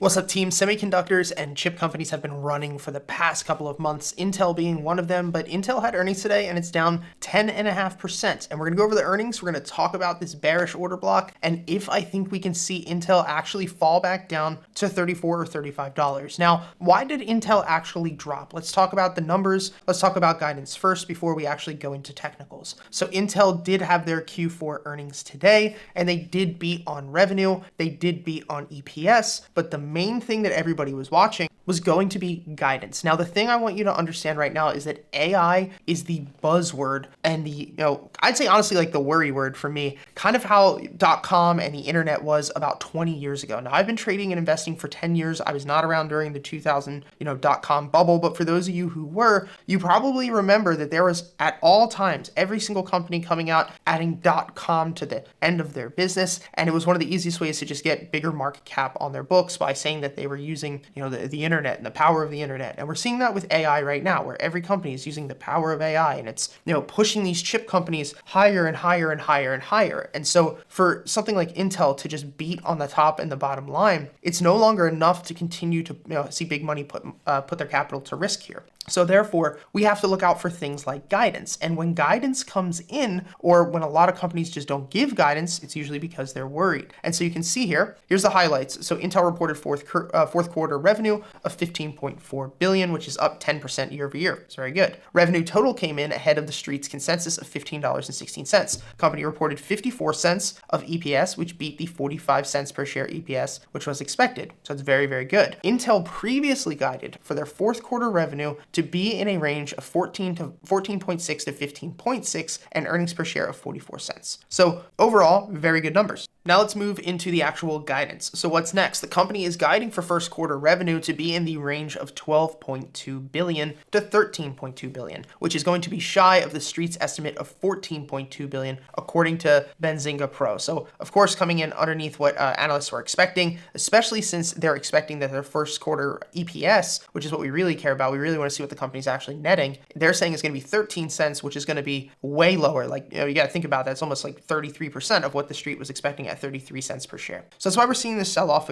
What's up, team? Semiconductors and chip companies have been running for the past couple of months, Intel being one of them, but Intel had earnings today and it's down 10.5%. And we're gonna go over the earnings, we're gonna talk about this bearish order block, and if I think we can see Intel actually fall back down to $34 or $35. Now, why did Intel actually drop? Let's talk about the numbers. Let's talk about guidance first before we actually go into technicals. So Intel did have their Q4 earnings today, and they did beat on revenue, they did beat on EPS, but the main thing that everybody was watching was going to be guidance. Now, the thing I want you to understand right now is that AI is the buzzword and I'd say honestly like the worry word for me, kind of how .com and the internet was about 20 years ago. Now, I've been trading and investing for 10 years. I was not around during the 2000, .com bubble, but for those of you who were, you probably remember that there was at all times, every single company coming out, adding .com to the end of their business. And it was one of the easiest ways to just get bigger market cap on their books by saying that they were using, the internet and the power of the internet. And we're seeing that with AI right now, where every company is using the power of AI and it's, pushing these chip companies higher and higher and higher and higher. And so for something like Intel to just beat on the top and the bottom line, it's no longer enough to continue to, see big money put their capital to risk here. So therefore, we have to look out for things like guidance. And when guidance comes in, or when a lot of companies just don't give guidance, it's usually because they're worried. And so you can see here's the highlights. So Intel reported fourth quarter revenue of $15.4 billion, which is up 10% year over year. It's very good. Revenue total came in ahead of the street's consensus of $15.16. Company reported 54 cents of EPS, which beat the 45 cents per share EPS, which was expected. So it's very, very good. Intel previously guided for their fourth quarter revenue to be in a range of 14.6 to 15.6 and earnings per share of 44 cents. So overall, very good numbers. Now let's move into the actual guidance. So what's next? The company is guiding for first quarter revenue to be in the range of $12.2 billion to $13.2 billion, which is going to be shy of the street's estimate of $14.2 billion, according to Benzinga Pro. So of course, coming in underneath what analysts were expecting, especially since they're expecting that their first quarter EPS, which is what we really care about, we really want to see what the company's actually netting. They're saying it's going to be 13 cents, which is going to be way lower. Like, you got to think about that. It's almost like 33% of what the street was expecting at 33 cents per share. So that's why we're seeing this sell off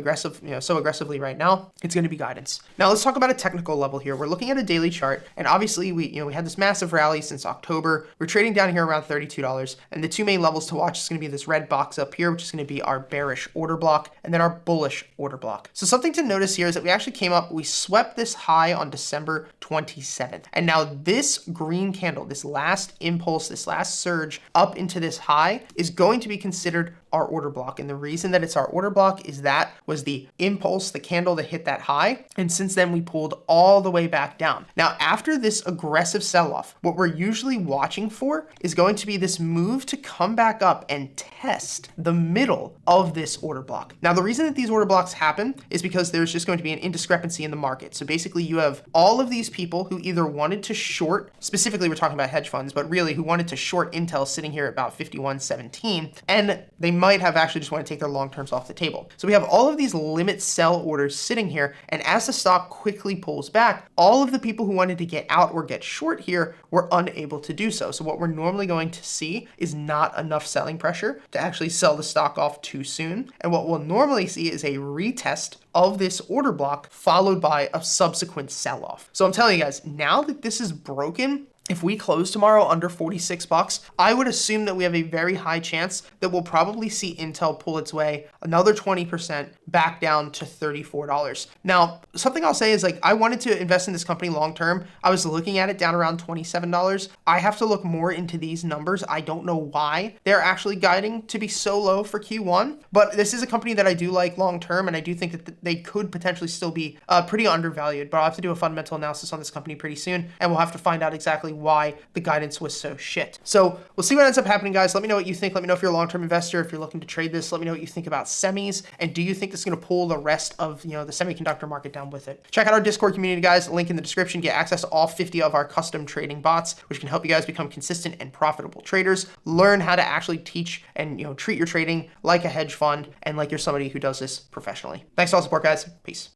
so aggressively right now. It's going to be guidance. Now let's talk about a technical level here. We're looking at a daily chart, and obviously we had this massive rally since October. We're trading down here around $32, and the two main levels to watch is going to be this red box up here, which is going to be our bearish order block, and then our bullish order block. So something to notice here is that we actually we swept this high on December 27th. And now this green candle, this last impulse, this last surge up into this high is going to be considered our order block. And the reason that it's our order block is that was the impulse, the candle that hit that high. And since then we pulled all the way back down. Now, after this aggressive sell-off, what we're usually watching for is going to be this move to come back up and test the middle of this order block. Now, the reason that these order blocks happen is because there's just going to be an indiscrepancy in the market. So basically you have all of these people who either wanted to short, specifically we're talking about hedge funds, but really who wanted to short Intel sitting here at about 51.17, and they might have actually just want to take their long terms off the table. So we have all of these limit sell orders sitting here, and as the stock quickly pulls back, all of the people who wanted to get out or get short here were unable to do so. So what we're normally going to see is not enough selling pressure to actually sell the stock off too soon. And what we'll normally see is a retest of this order block followed by a subsequent sell-off. So I'm telling you guys, now that this is broken, if we close tomorrow under 46 bucks, I would assume that we have a very high chance that we'll probably see Intel pull its way another 20% back down to $34. Now, something I'll say is I wanted to invest in this company long term. I was looking at it down around $27. I have to look more into these numbers. I don't know why they're actually guiding to be so low for Q1, but this is a company that I do like long term, and I do think that they could potentially still be pretty undervalued, but I'll have to do a fundamental analysis on this company pretty soon, and we'll have to find out exactly why the guidance was so shit. So we'll see what ends up happening, guys. Let me know what you think. Let me know if you're a long-term investor, if you're looking to trade this. Let me know what you think about semis, and do you think this is going to pull the rest of the semiconductor market down with it? Check out our Discord community, guys. Link in the description. Get access to all 50 of our custom trading bots, which can help you guys become consistent and profitable traders. Learn how to actually teach and treat your trading like a hedge fund and like you're somebody who does this professionally. Thanks for all the support, guys. Peace.